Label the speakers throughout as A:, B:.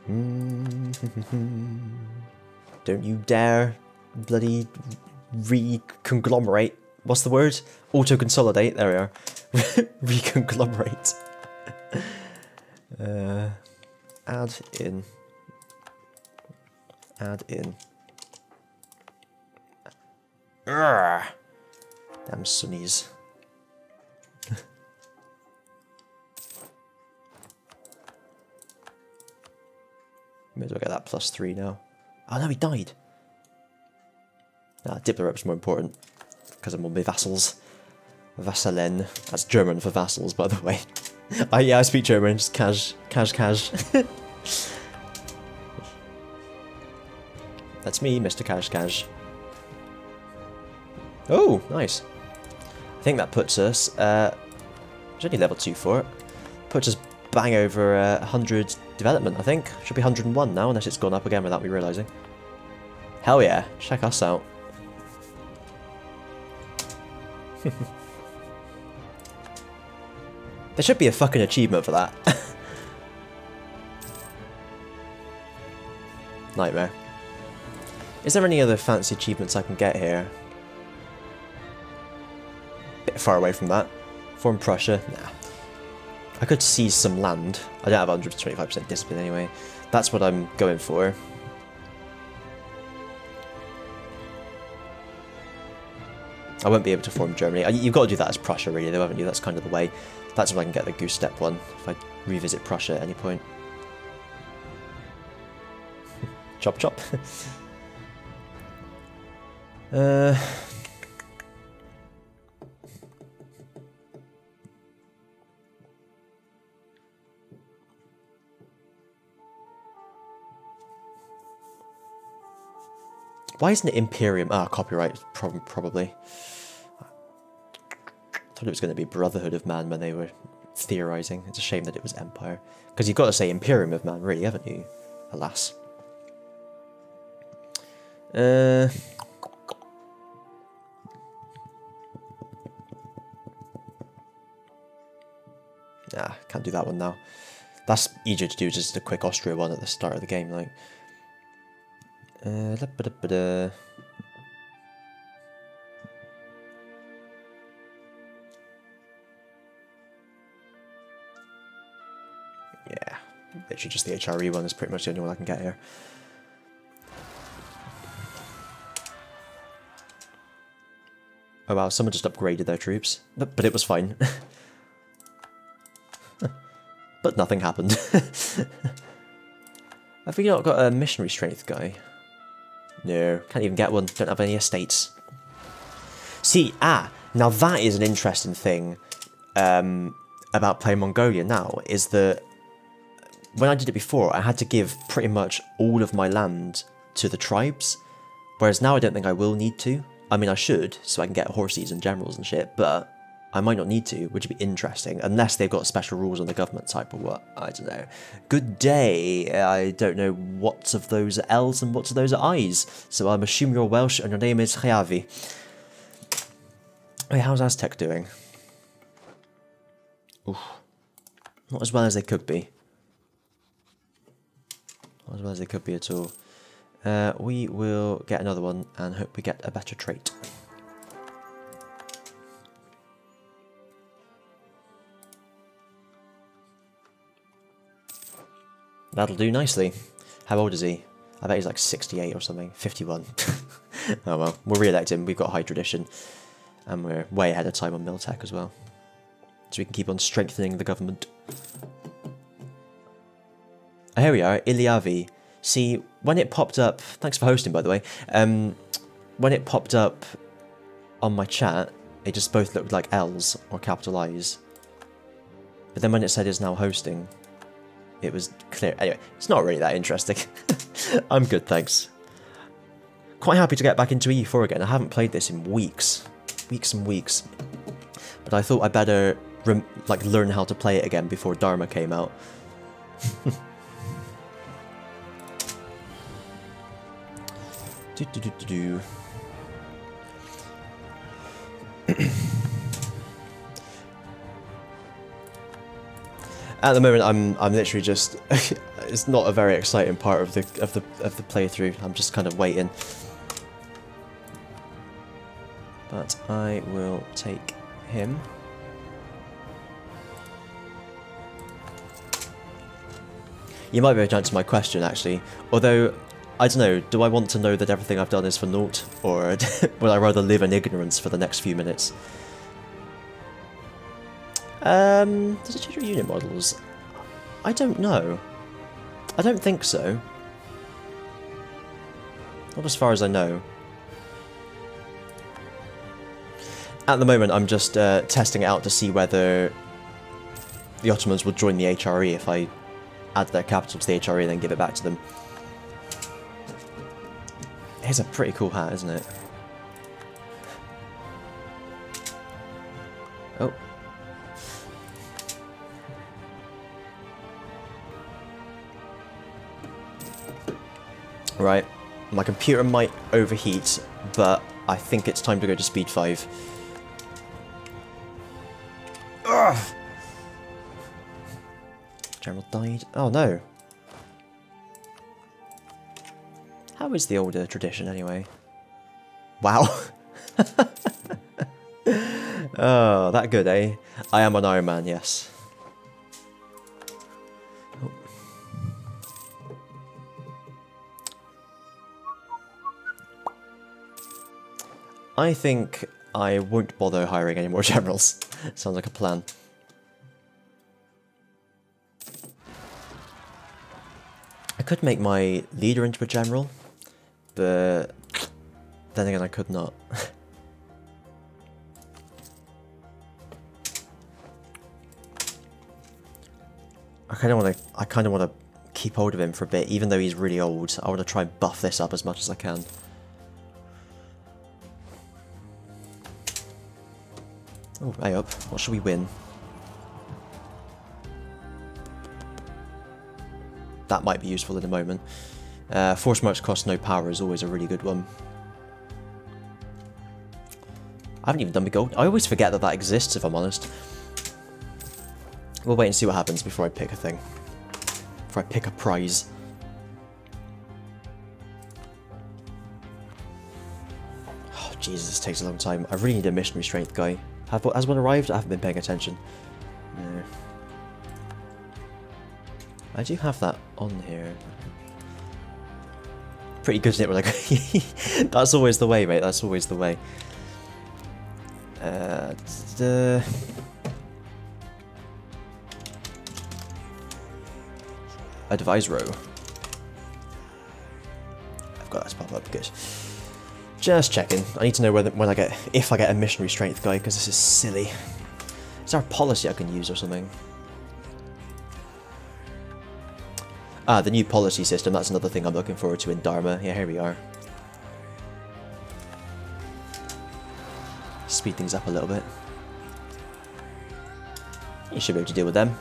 A: Don't you dare bloody re-conglomerate. What's the word? Auto-consolidate. There we are. Re-conglomerate. Add in. Add in. Urgh. Damn Sunnis. May as well get that +3 now. Oh no, he died. Nah, dip the ropes more important. Because I'm on my vassals. Vassalen. That's German for vassals, by the way. Yeah, I speak German, just cash. That's me, Mr. Cash. Oh, nice. I think that puts us, it's only level 2 for it. Puts us bang over 100 development, I think. Should be 101 now, unless it's gone up again without me realising. Hell yeah, check us out. There should be a fucking achievement for that. Nightmare. Is there any other fancy achievements I can get here? Bit far away from that. Form Prussia? Nah. I could seize some land. I don't have 125% discipline anyway. That's what I'm going for. I won't be able to form Germany. You've got to do that as Prussia, really, though, haven't you? That's kind of the way. That's if I can get the Goose Step one, if I revisit Prussia at any point. Chop chop. Why isn't it Imperium? Ah, copyright, probably. I thought it was going to be Brotherhood of Man when they were theorising. It's a shame that it was Empire. Because you've got to say Imperium of Man, really, haven't you? Alas. Yeah, can't do that one now. That's easier to do, just a quick Austria one at the start of the game, like. Yeah, literally just the HRE one is pretty much the only one I can get here. Oh wow, someone just upgraded their troops, but it was fine. But nothing happened. Have we not got a missionary strength guy? No, can't even get one, don't have any estates. See, now that is an interesting thing about playing Mongolia now, is that when I did it before, I had to give pretty much all of my land to the tribes, whereas now I don't think I will need to. I mean, I should, so I can get horses and generals and shit, but I might not need to, which would be interesting, unless they've got special rules on the government type or what, I don't know. Good day, I don't know what of those are L's and what of those are I's, so I'm assuming you're Welsh and your name is Chayavi. Wait, how's Aztec doing? Oof. Not as well as they could be. Not as well as they could be at all. We will get another one and hope we get a better trait. That'll do nicely. How old is he? I bet he's like 68 or something. 51. Oh well, we'll re-elect him. We've got high tradition. And we're way ahead of time on Miltech as well. So we can keep on strengthening the government. Oh, here we are, Iliavi. See, when it popped up... Thanks for hosting, by the way. When it popped up on my chat, it just both looked like L's or capital I's. But then when it said it's now hosting, it was clear. Anyway, it's not really that interesting. I'm good, thanks. Quite happy to get back into EU4 again. I haven't played this in weeks. Weeks and weeks. But I thought I better learn how to play it again before Dharma came out. At the moment, I'm literally just it's not a very exciting part of the playthrough. I'm just kind of waiting. But I will take him. You might be able to answer my question, actually. Although, I don't know, do I want to know that everything I've done is for naught? Or would I rather live in ignorance for the next few minutes? Does it change your unit models? I don't know. I don't think so. Not as far as I know. At the moment, I'm just testing it out to see whether the Ottomans will join the HRE if I add their capital to the HRE and then give it back to them. It's a pretty cool hat, isn't it? Oh. Right. My computer might overheat, but I think it's time to go to speed 5. Ugh! General died. Oh no. How is the older tradition anyway? Wow. Oh, that good, eh? I am an Iron Man, yes. Oh. I think I won't bother hiring any more generals. Sounds like a plan. I could make my leader into a general, but then again I could not. I kind of want to keep hold of him for a bit, even though he's really old. I want to try and buff this up as much as I can. Oh, hey up. What should we win? That might be useful in a moment. Force march cost no power is always a really good one. I haven't even done the gold. I always forget that that exists, if I'm honest. We'll wait and see what happens before I pick a thing. Before I pick a prize. Oh, Jesus, this takes a long time. I really need a missionary strength guy. Has one arrived? I haven't been paying attention. No. I do have that on here. Pretty good, isn't it? We're like, that's always the way, mate. That's always the way. Advise row. I've got that to pop up. Good. Just checking. I need to know whether if I get a missionary strength guy, because this is silly. Is there a policy I can use or something? Ah, the new policy system, that's another thing I'm looking forward to in Dharma. Yeah, here we are. Speed things up a little bit. You should be able to deal with them.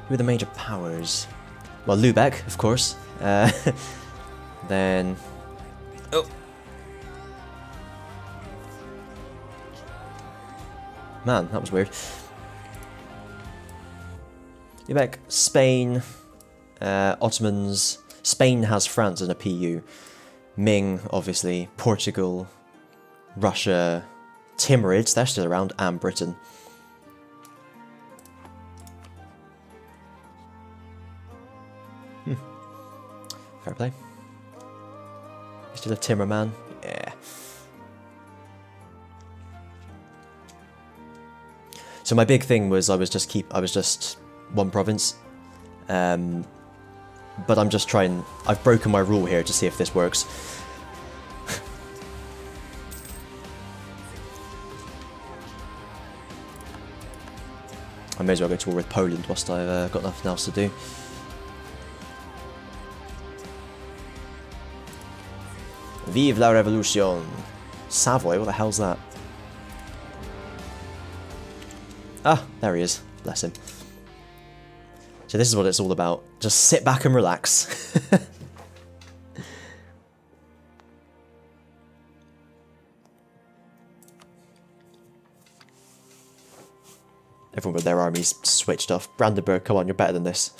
A: Who are the major powers? Well, Lübeck, of course. Then... Oh! Man, that was weird. Lübeck, Spain, Ottomans. Spain has France as a PU. Ming, obviously. Portugal, Russia, Timurids, they're still around, and Britain. Fair play. Still a Timmerman? Yeah. So my big thing was I was just one province. But I'm just trying... I've broken my rule here to see if this works. I may as well go to war with Poland whilst I've got nothing else to do. Vive la Revolution! Savoy, what the hell's that? Ah, there he is. Bless him. So this is what it's all about. Just sit back and relax. Everyone with their armies switched off. Brandenburg, come on, you're better than this.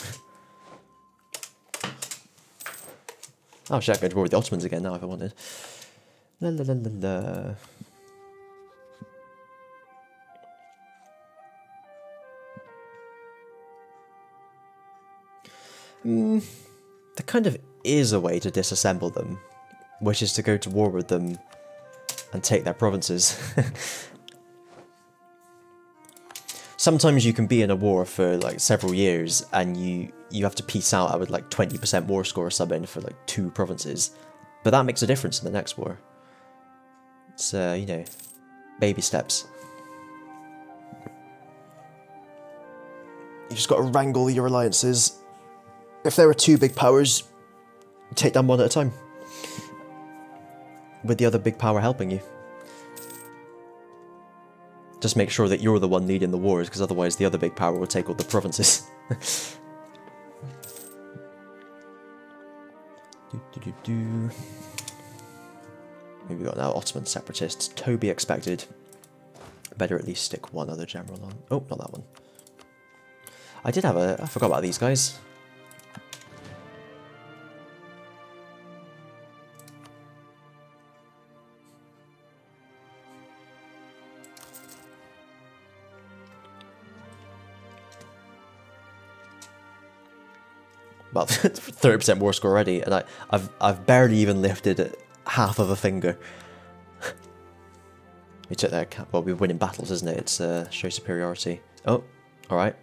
A: Oh shit, I can go to war with the Ottomans again now if I wanted. La la la la la. There kind of is a way to disassemble them, which is to go to war with them and take their provinces. Sometimes you can be in a war for like several years and you have to peace out with like 20% war score or something for like 2 provinces. But that makes a difference in the next war. It's, you know, baby steps. You just got to wrangle your alliances. If there are 2 big powers, take them one at a time. With the other big power helping you. Just make sure that you're the one leading the wars, because otherwise the other big power will take all the provinces. Maybe we got now Ottoman separatists. To be expected. Better at least stick one other general on. Oh, not that one. I did have a... I forgot about these guys. About 30% war score already, and I've barely even lifted half of a finger. We took their well, we're winning battles, isn't it? It's show superiority. Oh, all right.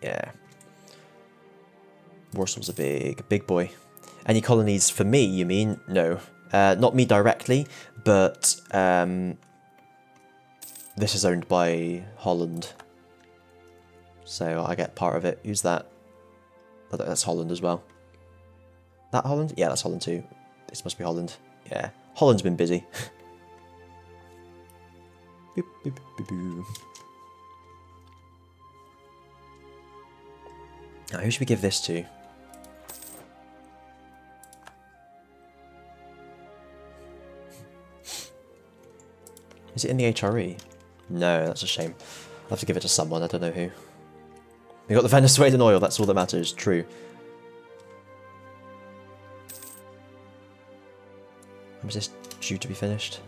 A: Yeah. Warsaw's a big boy. Any colonies for me? You mean no? Not me directly, but this is owned by Holland, so I get part of it. Who's that? Oh, that's Holland as well. That Holland? Yeah, that's Holland too. This must be Holland. Yeah, Holland's been busy. Boop, boop, boop, boop. Now, who should we give this to? Is it in the HRE? No, that's a shame. I'll have to give it to someone, I don't know who. We got the Venezuelan oil, that's all that matters, true. When was this due to be finished?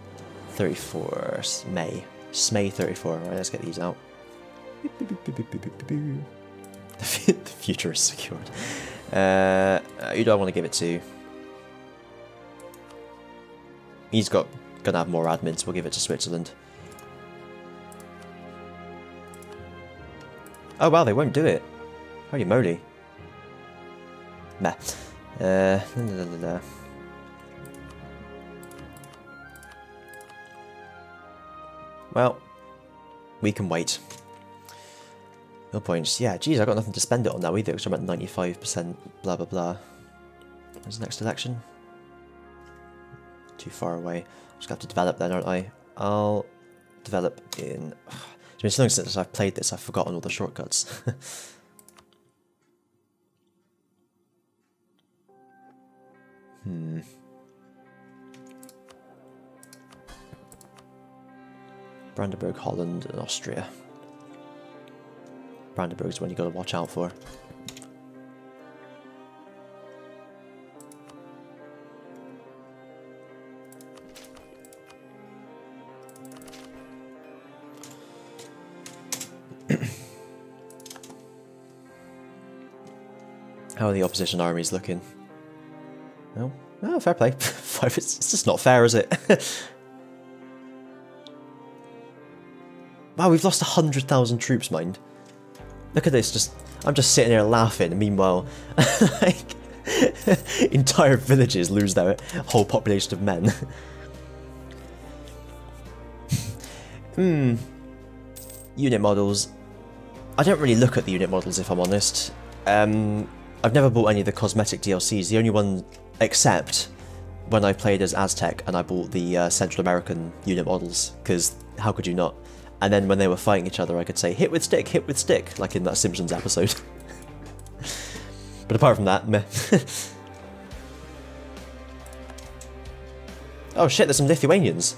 A: 34, May. May 34, right, let's get these out. The future is secured. Who do I want to give it to? He's gonna have more admins, we'll give it to Switzerland. Oh wow, they won't do it. Holy moly. Nah. Well, we can wait. No points. Yeah, geez, I got nothing to spend it on now either, because I'm at 95%, blah blah blah. When's the next election? Too far away. I'm just gonna have to develop then, aren't I? I'll develop in... It's been so long since I've played this, I've forgotten all the shortcuts. Brandenburg, Holland, and Austria. Brandenburg's one you gotta watch out for. How are the opposition armies looking? No? Oh, fair play. It's just not fair, is it? Wow, we've lost 100,000 troops, mind. Look at this, I'm just sitting here laughing, and meanwhile, like, entire villages lose their whole population of men. Unit models. I don't really look at the unit models, if I'm honest. I've never bought any of the cosmetic DLCs. The only one, except when I played as Aztec and I bought the Central American unit models, because how could you not? And then when they were fighting each other, I could say, hit with stick, like in that Simpsons episode. But apart from that, meh. Oh shit, there's some Lithuanians.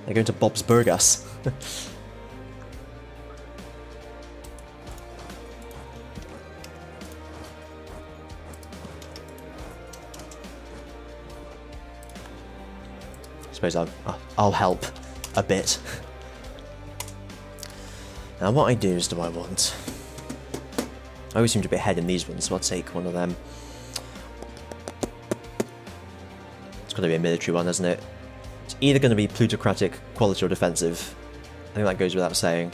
A: They're going to Bob's Burgers. I suppose I'll help a bit. Now what ideas do I want? I always seem to be ahead in these ones, so I'll take one of them. It's going to be a military one, isn't it? It's either going to be plutocratic, quality, or defensive. I think that goes without saying.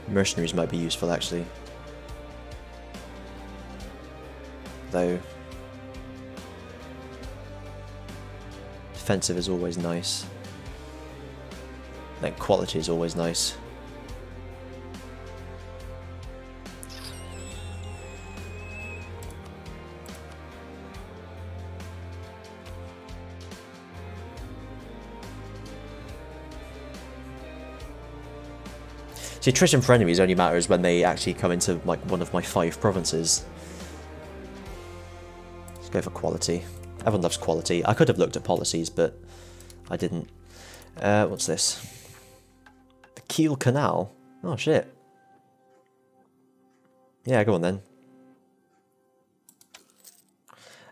A: Mercenaries might be useful, actually. Though... defensive is always nice. Then quality is always nice. See, attrition for enemies only matters when they actually come into like one of my 5 provinces. Let's go for quality. Everyone loves quality. I could have looked at policies, but I didn't. What's this? The Kiel Canal? Oh, shit. Yeah, go on then.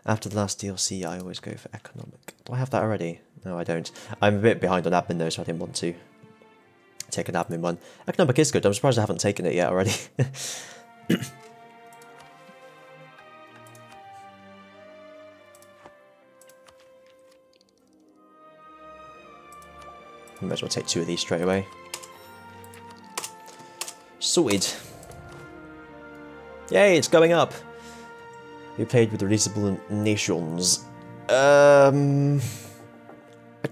A: After the last DLC, I always go for economic. Do I have that already? No, I don't. I'm a bit behind on admin though, so I didn't want to take an admin one. Economic is good. I'm surprised I haven't taken it yet already. Might as well take 2 of these straight away. Sorted. Yay, it's going up. We played with releasable nations. I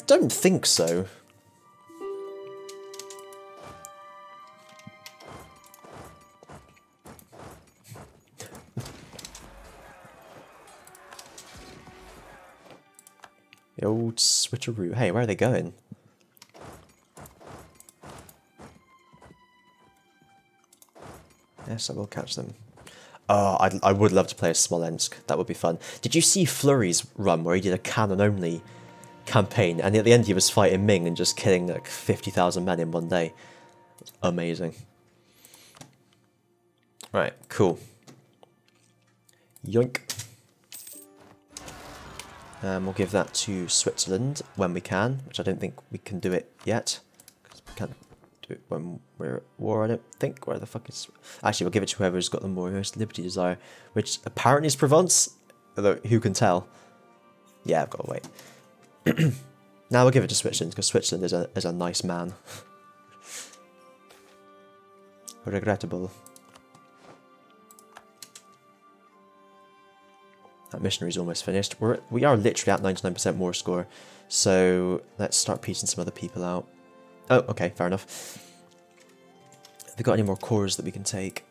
A: don't think so. The old switcheroo. Hey, where are they going? Yes, I will catch them. Oh, I would love to play as Smolensk. That would be fun. Did you see Flurry's run where he did a cannon-only campaign, and at the end he was fighting Ming and just killing like 50,000 men in one day? Amazing. Right, cool. Yoink. We'll give that to Switzerland when we can, which I don't think we can do it yet. Because we can't do it when we're at war, I don't think. Where the fuck is... Actually, we'll give it to whoever's got the most liberty desire, which apparently is Provence, although who can tell? Yeah, I've got to wait. Now we'll give it to Switzerland, because Switzerland is a nice man. Regrettable. That missionary's almost finished. We are literally at 99% more score, so let's start piecing some other people out. Oh, okay, fair enough. Have we got any more cores that we can take?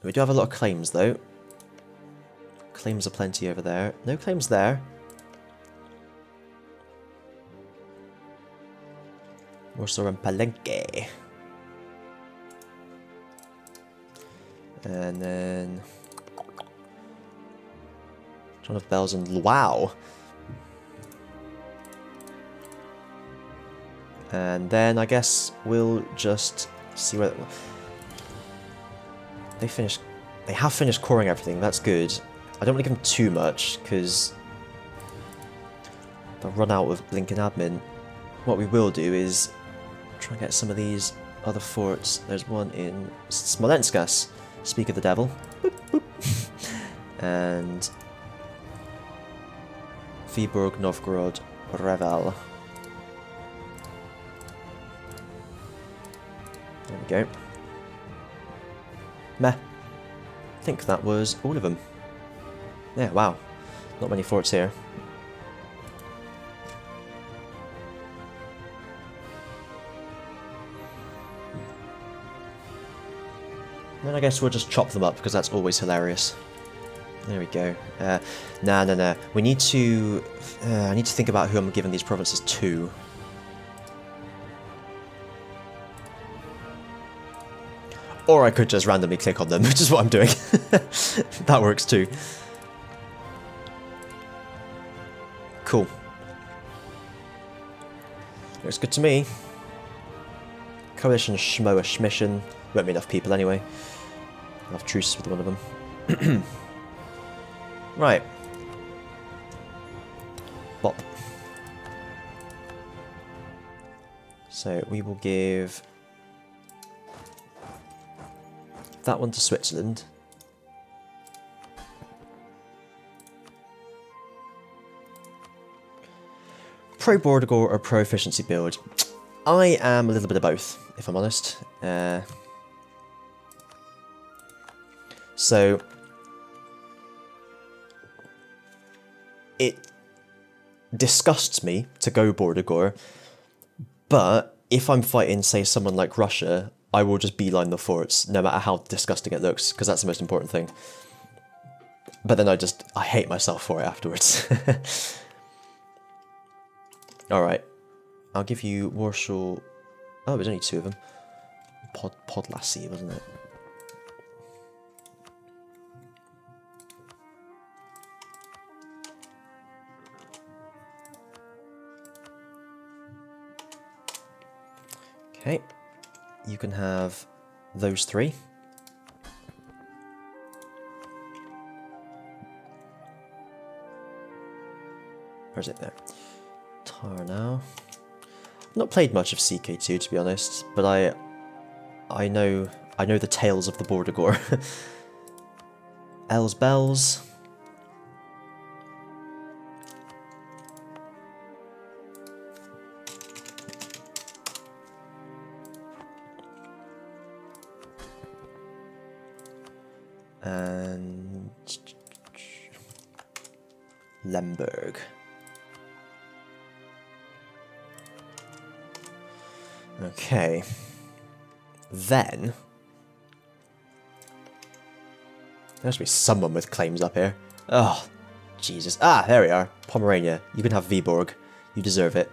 A: We do have a lot of claims, though. Claims are plenty over there. No claims there. Warsaw and Palenque. And then... John of Bells and Luau. And then I guess we'll just see where... They have finished coring everything, that's good. I don't want to give them too much, because they'll run out of blinking admin. What we will do is try and get some of these other forts. There's one in Smolenskas, speak of the devil. Boop, boop. And Viborg, Novgorod, Revel. There we go. Meh. I think that was all of them. Yeah, wow. Not many forts here. Then I guess we'll just chop them up, because that's always hilarious. There we go. Nah. We need to... I need to think about who I'm giving these provinces to. Or I could just randomly click on them, which is what I'm doing. That works too. Cool. Looks good to me. Coalition Schmoa Schmission. Won't be enough people anyway. I'll have truce with one of them. Right. Bop. So we will give that one to Switzerland. Pro Border or pro efficiency build? I am a little bit of both, if I'm honest. So it disgusts me to go Border, but if I'm fighting, say, someone like Russia, I will just beeline the forts, no matter how disgusting it looks, because that's the most important thing. But then I hate myself for it afterwards. Alright, I'll give you Warsaw. Oh, there's only 2 of them. Podlasie, wasn't it? Okay, you can have those 3. Where's it there? Tar now. I've not played much of CK2 to be honest, but I know the tales of the Border Gore. Els Bells. And Lemberg. Okay. Then there must be someone with claims up here. Oh, Jesus. Ah, there we are. Pomerania. You can have Viborg. You deserve it.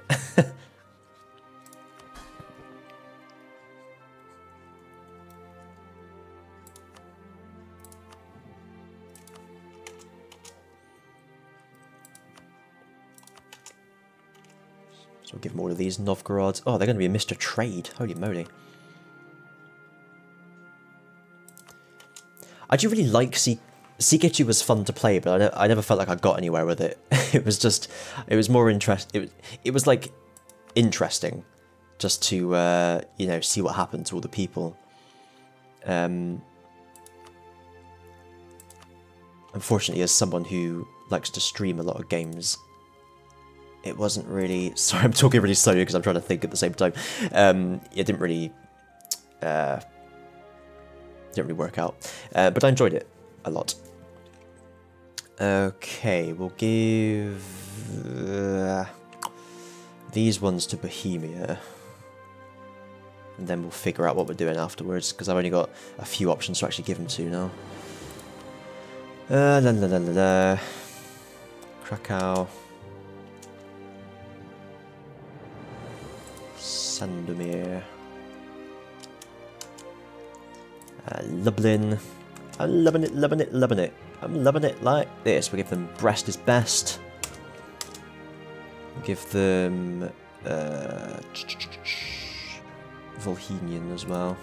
A: So we'll give them all of these. Novgorod. Oh, they're going to be a Mr. Trade. Holy moly. I do really like CK2 was fun to play, but I never felt like I got anywhere with it. It was more it was like interesting just to you know, see what happened to all the people. Unfortunately, as someone who likes to stream a lot of games, it wasn't really... Sorry, I'm talking really slowly because I'm trying to think at the same time. It didn't really work out, but I enjoyed it a lot. Okay, we'll give these ones to Bohemia, and then we'll figure out what we're doing afterwards, because I've only got a few options to actually give them to now. La la la la la. Krakow. Sandomir. Lublin. I'm loving it, loving it, loving it. I'm loving it like this. We'll give them Brest is best. We'll give them Volhynian as well.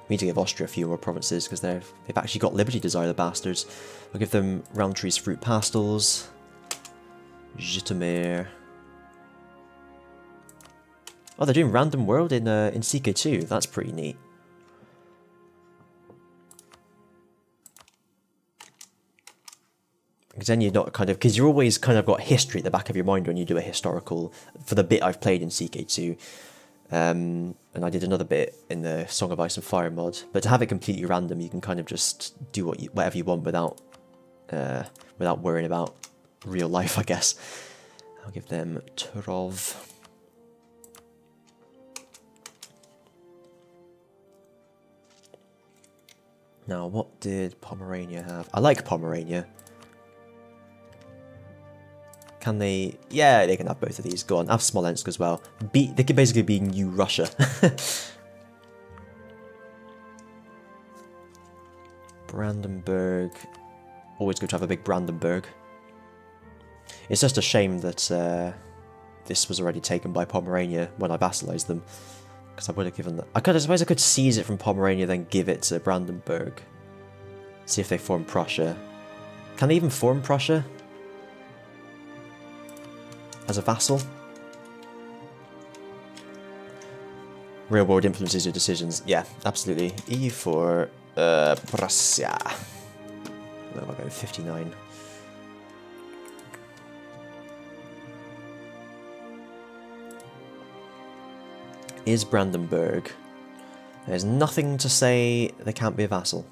A: We need to give Austria a few more provinces because they've actually got Liberty Desire, the bastards. We'll give them Roundtree's Fruit Pastels. Jytomyr. Oh, they're doing Random World in CK2. That's pretty neat. Because then you're not kind of... Because you're always kind of got history at the back of your mind when you do a historical... For the bit I've played in CK2. And I did another bit in the Song of Ice and Fire mod. But to have it completely random, you can kind of just do whatever you want without worrying about real life, I guess. I'll give them Turov. Now, what did Pomerania have? I like Pomerania. Can they... Yeah, they can have both of these. Go on, have Smolensk as well. They could basically be New Russia. Brandenburg. always good to have a big Brandenburg. It's just a shame that this was already taken by Pomerania when I vassalized them. Because I would have given that. I suppose I could seize it from Pomerania, then give it to Brandenburg. See if they form Prussia. Can they even form Prussia? As a vassal? Real world influences your decisions. Yeah, absolutely. EU4, Prussia. Where am I going? 59. Is Brandenburg. There's nothing to say they can't be a vassal.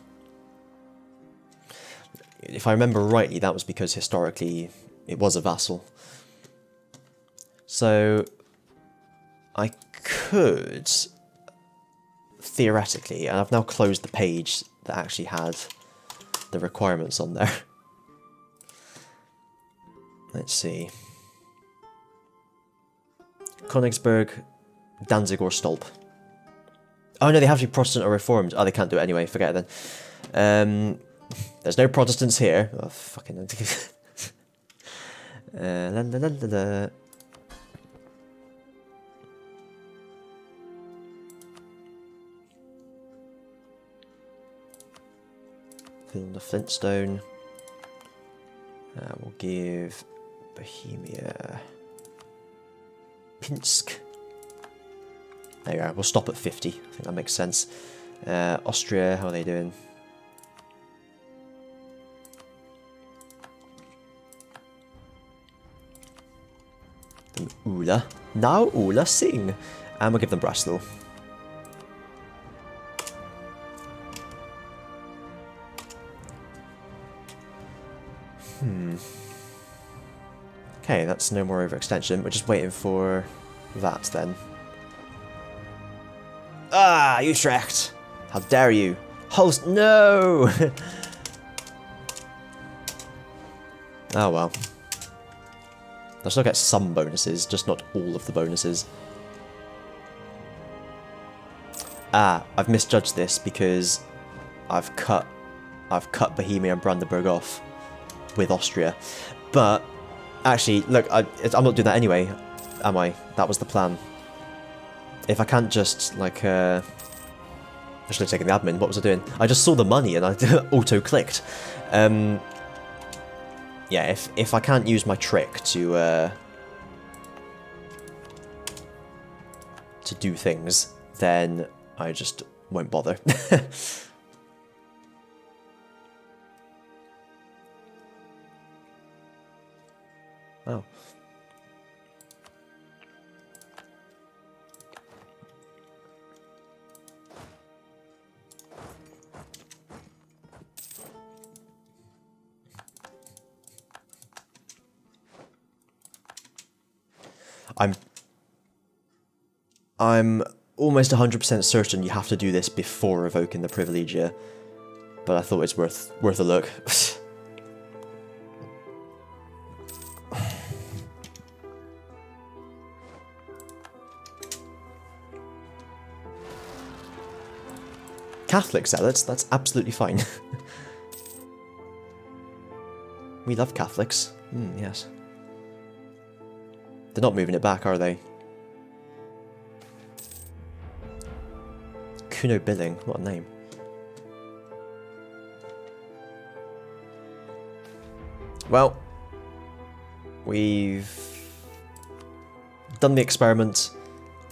A: If I remember rightly, that was because historically it was a vassal. So I could, theoretically, and I've now closed the page that actually had the requirements on there. Let's see. Königsberg, Danzig or Stolp. Oh no, they have to be Protestant or Reformed. Oh, they can't do it anyway, forget it then. There's no Protestants here. Oh, fucking... la, la, la, la, la. Fill the Flintstone. We'll give Bohemia... Pinsk. There you go, we'll stop at 50. I think that makes sense. Austria, how are they doing? Ula. Now Ula sing. And we'll give them Breslau. Okay, that's no more overextension. We're just waiting for that then. Ah, Utrecht! How dare you! Host, no! Oh well. I'll still get some bonuses, just not all of the bonuses. Ah, I've misjudged this because I've cut Bohemia and Brandenburg off with Austria. But actually, look, I'm not doing that anyway, am I? That was the plan. If I can't just, like, I should have taken the admin. What was I doing? I just saw the money and I auto-clicked. Yeah, if I can't use my trick to do things, then I just won't bother. Oh. I'm almost 100% certain you have to do this before revoking the Privilegia, but I thought it's worth a look. Catholic zealots, that's absolutely fine. We love Catholics. Yes. They're not moving it back, are they? Kuno Billing, what a name. Well, we've done the experiment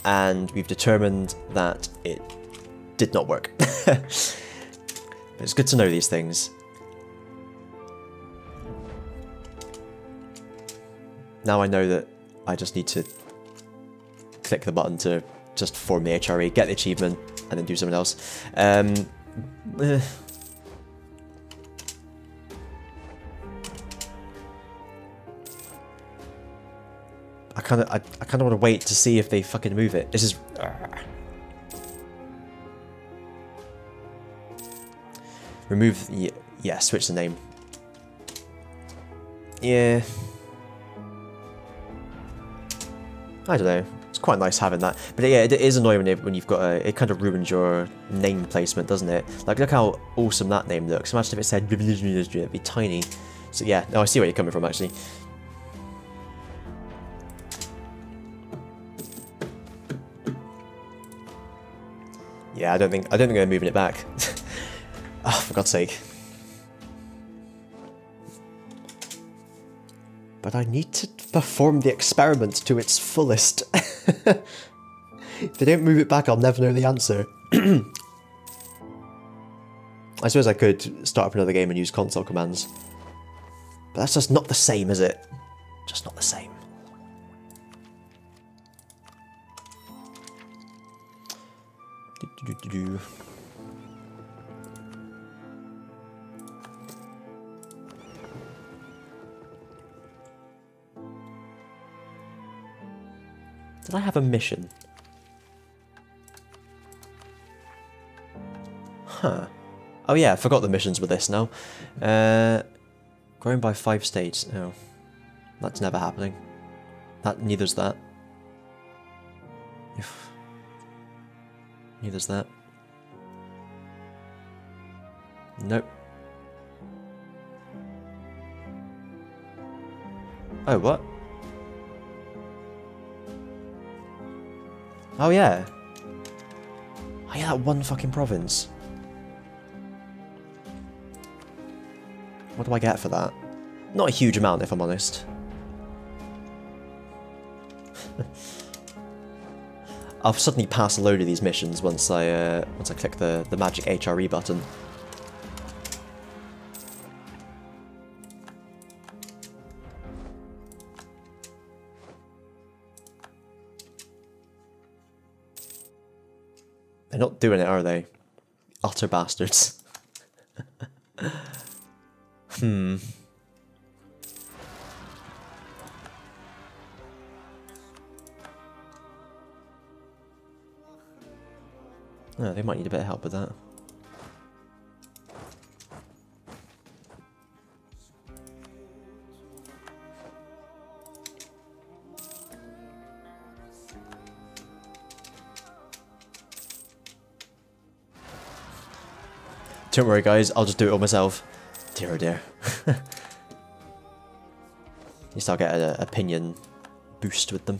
A: and we've determined that it did not work. It's good to know these things. Now I know that I just need to click the button to just form the HRE, get the achievement, and then do something else. I kind of want to wait to see if they fucking move it. This is. Remove. Yeah, switch the name. Yeah. I don't know. It's quite nice having that. But yeah, it is annoying when you've got a... It kind of ruins your name placement, doesn't it? Like, look how awesome that name looks. Imagine if it said... It'd be tiny. So yeah, no, I see where you're coming from, actually. Yeah, I don't think they're moving it back. Oh, for God's sake. But I need to perform the experiment to its fullest. If they don't move it back, I'll never know the answer. I suppose I could start up another game and use console commands. But that's just not the same, is it? Just not the same. Did I have a mission? Huh. Oh yeah, I forgot the missions with this now. Growing by 5 states. Oh. That's never happening. Neither's that. Neither's that. Nope. Oh, what? Oh, yeah. Oh, yeah, that one fucking province. What do I get for that? Not a huge amount, if I'm honest. I'll suddenly pass a load of these missions once I click the magic HRE button. They're not doing it, are they? Utter bastards. Hmm. Oh, they might need a bit of help with that. Don't worry guys, I'll just do it all myself. Dear oh dear. At least I'll get an opinion boost with them.